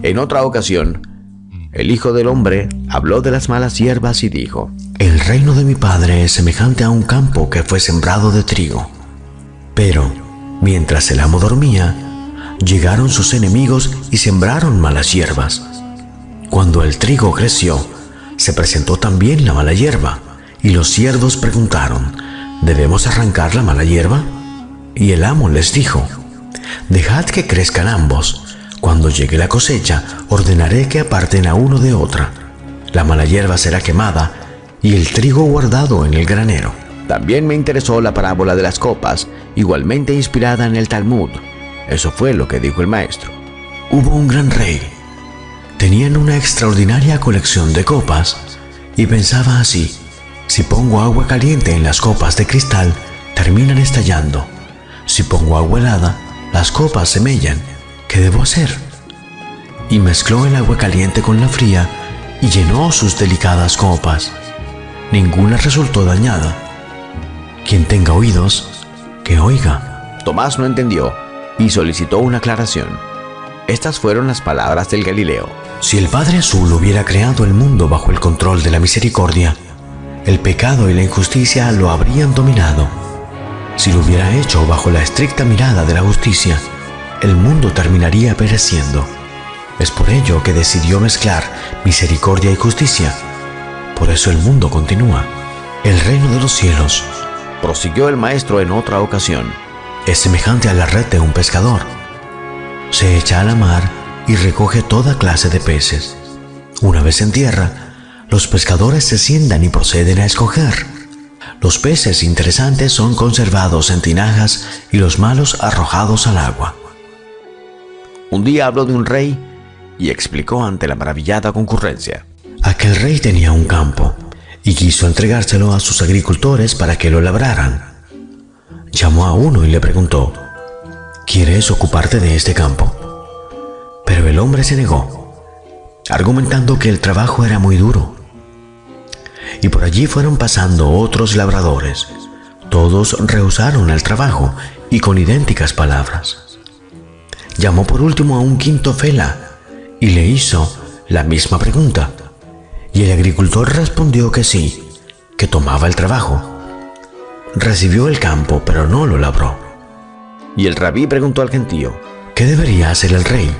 En otra ocasión, el Hijo del Hombre habló de las malas hierbas y dijo: el reino de mi Padre es semejante a un campo que fue sembrado de trigo. Pero, mientras el amo dormía, llegaron sus enemigos y sembraron malas hierbas. Cuando el trigo creció, se presentó también la mala hierba, y los siervos preguntaron: ¿debemos arrancar la mala hierba? Y el amo les dijo: dejad que crezcan ambos. Cuando llegue la cosecha, ordenaré que aparten a uno de otra. La mala hierba será quemada y el trigo guardado en el granero. También me interesó la parábola de las copas, igualmente inspirada en el Talmud. Eso fue lo que dijo el maestro. Hubo un gran rey. Tenían una extraordinaria colección de copas y pensaba así: si pongo agua caliente en las copas de cristal, terminan estallando. Si pongo agua helada, las copas se mellan. ¿Qué debo hacer? Y mezcló el agua caliente con la fría y llenó sus delicadas copas. Ninguna resultó dañada. Quien tenga oídos, que oiga. Tomás no entendió y solicitó una aclaración. Estas fueron las palabras del Galileo. Si el Padre Azul hubiera creado el mundo bajo el control de la misericordia, el pecado y la injusticia lo habrían dominado. Si lo hubiera hecho bajo la estricta mirada de la justicia, el mundo terminaría pereciendo. Es por ello que decidió mezclar misericordia y justicia. Por eso el mundo continúa. El reino de los cielos, prosiguió el maestro en otra ocasión, es semejante a la red de un pescador. Se echa a la mar y recoge toda clase de peces. Una vez en tierra, los pescadores se sientan y proceden a escoger. Los peces interesantes son conservados en tinajas y los malos arrojados al agua. Un día habló de un rey y explicó ante la maravillada concurrencia. Aquel rey tenía un campo y quiso entregárselo a sus agricultores para que lo labraran. Llamó a uno y le preguntó: ¿quieres ocuparte de este campo? Pero el hombre se negó, argumentando que el trabajo era muy duro. Y por allí fueron pasando otros labradores. Todos rehusaron el trabajo y con idénticas palabras. Llamó por último a un quinto fela y le hizo la misma pregunta. Y el agricultor respondió que sí, que tomaba el trabajo. Recibió el campo, pero no lo labró. Y el rabí preguntó al gentío: ¿qué debería hacer el rey?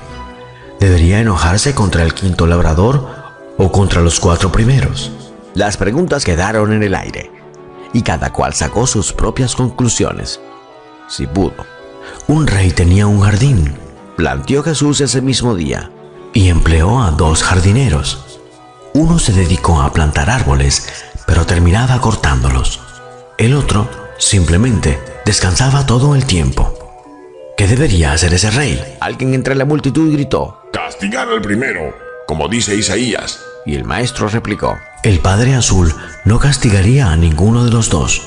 ¿Debería enojarse contra el quinto labrador o contra los 4 primeros? Las preguntas quedaron en el aire, y cada cual sacó sus propias conclusiones, si pudo. Un rey tenía un jardín. Planteó Jesús ese mismo día, y empleó a 2 jardineros. Uno se dedicó a plantar árboles, pero terminaba cortándolos. El otro simplemente descansaba todo el tiempo. ¿Qué debería hacer ese rey? Alguien entre la multitud gritó: castigar al primero, como dice Isaías. Y el maestro replicó: el Padre Azul no castigaría a ninguno de los 2.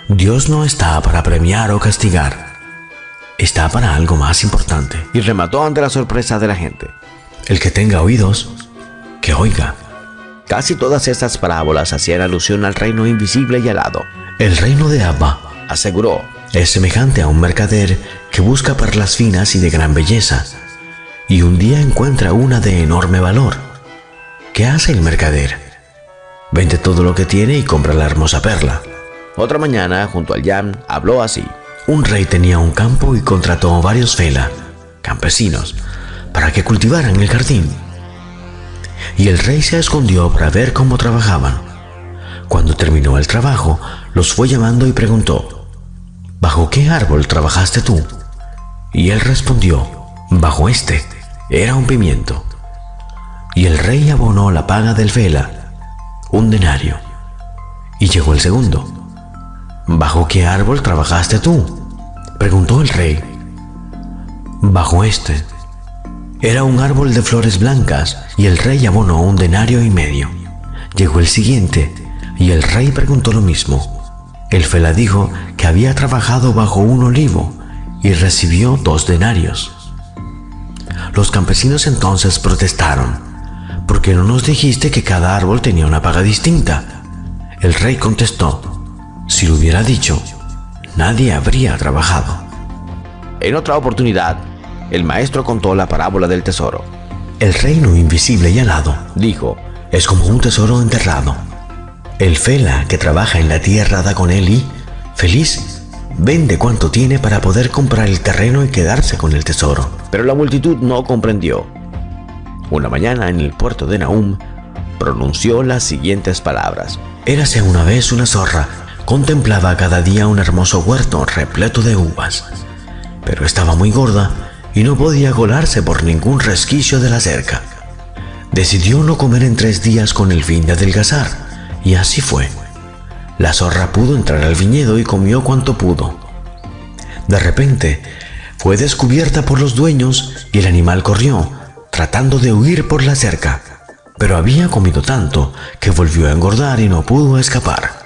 Dios no está para premiar o castigar. Está para algo más importante. Y remató ante la sorpresa de la gente: el que tenga oídos, que oiga. Casi todas estas parábolas hacían alusión al reino invisible y alado. El reino de Abba, aseguró, es semejante a un mercader que busca perlas finas y de gran belleza, y un día encuentra una de enorme valor. ¿Qué hace el mercader? Vende todo lo que tiene y compra la hermosa perla. Otra mañana, junto al Yam, habló así: un rey tenía un campo y contrató varios fela, campesinos, para que cultivaran el jardín. Y el rey se escondió para ver cómo trabajaban. Cuando terminó el trabajo, los fue llamando y preguntó: ¿bajo qué árbol trabajaste tú? Y él respondió: bajo este. Era un pimiento. Y el rey abonó la paga del fela, 1 denario. Y llegó el segundo. ¿Bajo qué árbol trabajaste tú?, preguntó el rey. Bajo este. Era un árbol de flores blancas, y el rey abonó 1,5 denarios. Llegó el siguiente, y el rey preguntó lo mismo. El fela dijo que había trabajado bajo un olivo, y recibió 2 denarios. Los campesinos entonces protestaron: ¿por qué no nos dijiste que cada árbol tenía una paga distinta? El rey contestó: si lo hubiera dicho, nadie habría trabajado. En otra oportunidad, el maestro contó la parábola del tesoro. El reino invisible y alado, dijo, es como un tesoro enterrado. El fela que trabaja en la tierra da con él y, feliz, vende cuanto tiene para poder comprar el terreno y quedarse con el tesoro. Pero la multitud no comprendió. Una mañana en el puerto de Nahum, pronunció las siguientes palabras. Érase una vez una zorra, contemplaba cada día un hermoso huerto repleto de uvas, pero estaba muy gorda y no podía colarse por ningún resquicio de la cerca. Decidió no comer en 3 días con el fin de adelgazar, y así fue. La zorra pudo entrar al viñedo y comió cuanto pudo. De repente, fue descubierta por los dueños y el animal corrió, tratando de huir por la cerca, pero había comido tanto que volvió a engordar y no pudo escapar,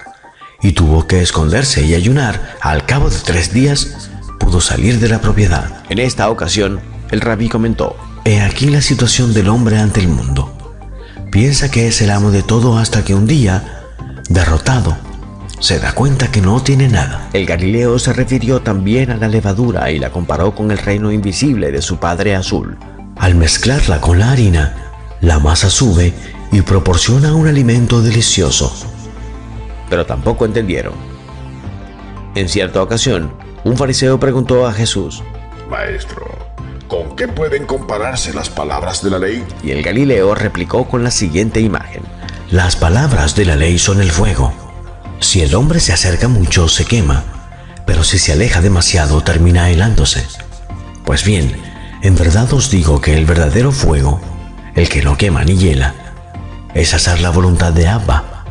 y tuvo que esconderse y ayunar. Al cabo de 3 días, pudo salir de la propiedad. En esta ocasión, el rabí comentó: he aquí la situación del hombre ante el mundo. Piensa que es el amo de todo hasta que un día, derrotado, se da cuenta que no tiene nada. El Galileo se refirió también a la levadura y la comparó con el reino invisible de su padre azul. Al mezclarla con la harina, la masa sube y proporciona un alimento delicioso. Pero tampoco entendieron. En cierta ocasión, un fariseo preguntó a Jesús: Maestro, ¿con qué pueden compararse las palabras de la ley? Y el Galileo replicó con la siguiente imagen: las palabras de la ley son el fuego. Si el hombre se acerca mucho, se quema, pero si se aleja demasiado, termina helándose. Pues bien, en verdad os digo que el verdadero fuego, el que no quema ni hiela, es hacer la voluntad de Abba.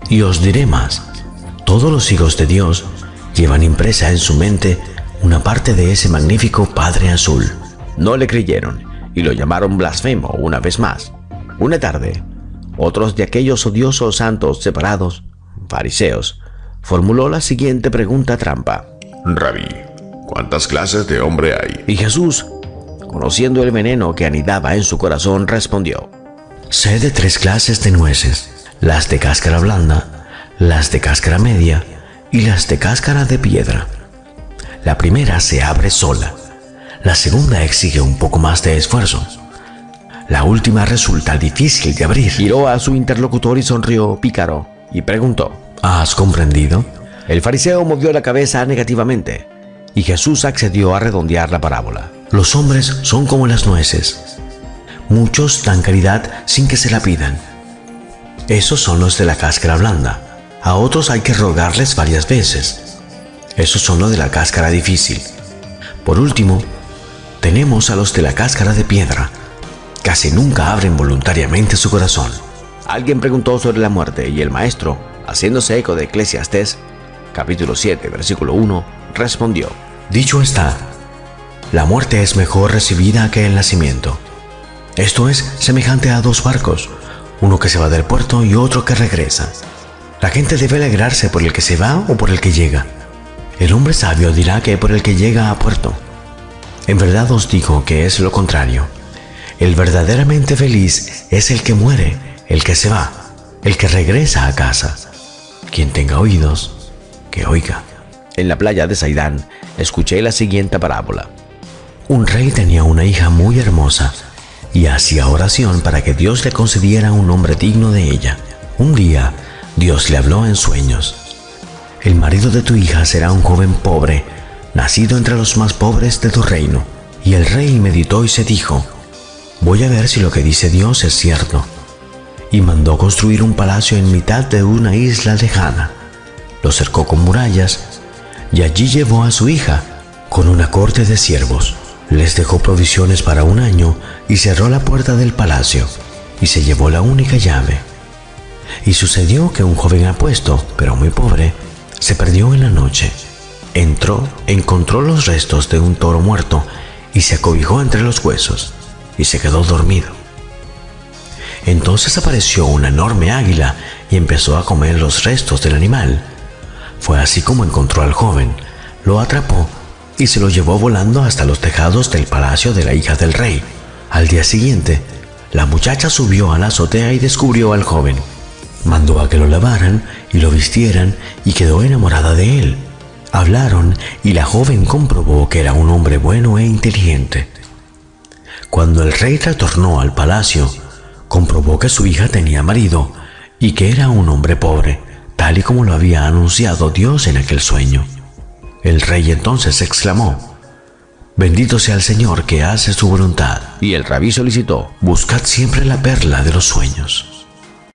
Y os diré más: todos los hijos de Dios llevan impresa en su mente una parte de ese magnífico Padre Azul. No le creyeron y lo llamaron blasfemo una vez más. Una tarde, otros de aquellos odiosos santos separados, fariseos, formuló la siguiente pregunta trampa: Rabí, ¿cuántas clases de hombre hay? Y Jesús, conociendo el veneno que anidaba en su corazón, respondió: sé de 3 clases de nueces, las de cáscara blanda, las de cáscara media y las de cáscara de piedra. La primera se abre sola, la segunda exige un poco más de esfuerzo, la última resulta difícil de abrir. Miró a su interlocutor y sonrió pícaro y preguntó: ¿has comprendido? El fariseo movió la cabeza negativamente y Jesús accedió a redondear la parábola. Los hombres son como las nueces. Muchos dan caridad sin que se la pidan. Esos son los de la cáscara blanda. A otros hay que rogarles varias veces. Esos son los de la cáscara difícil. Por último, tenemos a los de la cáscara de piedra. Casi nunca abren voluntariamente su corazón. Alguien preguntó sobre la muerte y el maestro, haciéndose eco de Eclesiastés, capítulo 7, versículo 1, respondió: dicho está, la muerte es mejor recibida que el nacimiento. Esto es semejante a 2 barcos, uno que se va del puerto y otro que regresa. La gente debe alegrarse por el que se va o por el que llega. El hombre sabio dirá que por el que llega a puerto. En verdad os digo que es lo contrario. El verdaderamente feliz es el que muere, el que se va, el que regresa a casa. Quien tenga oídos, que oiga. En la playa de Saidán, escuché la siguiente parábola. Un rey tenía una hija muy hermosa y hacía oración para que Dios le concediera un hombre digno de ella. Un día, Dios le habló en sueños: el marido de tu hija será un joven pobre, nacido entre los más pobres de tu reino. Y el rey meditó y se dijo: voy a ver si lo que dice Dios es cierto. Y mandó construir un palacio en mitad de una isla lejana. Lo cercó con murallas y allí llevó a su hija con una corte de siervos. Les dejó provisiones para 1 año y cerró la puerta del palacio y se llevó la única llave. Y sucedió que un joven apuesto, pero muy pobre, se perdió en la noche. Entró, encontró los restos de un toro muerto y se acobijó entre los huesos y se quedó dormido. Entonces apareció una enorme águila y empezó a comer los restos del animal. Fue así como encontró al joven, lo atrapó y se lo llevó volando hasta los tejados del palacio de la hija del rey. Al día siguiente, la muchacha subió a la azotea y descubrió al joven. Mandó a que lo lavaran y lo vistieran y quedó enamorada de él. Hablaron y la joven comprobó que era un hombre bueno e inteligente. Cuando el rey retornó al palacio, comprobó que su hija tenía marido y que era un hombre pobre, tal y como lo había anunciado Dios en aquel sueño. El rey entonces exclamó: «Bendito sea el Señor que hace su voluntad». Y el rabí solicitó: «Buscad siempre la perla de los sueños».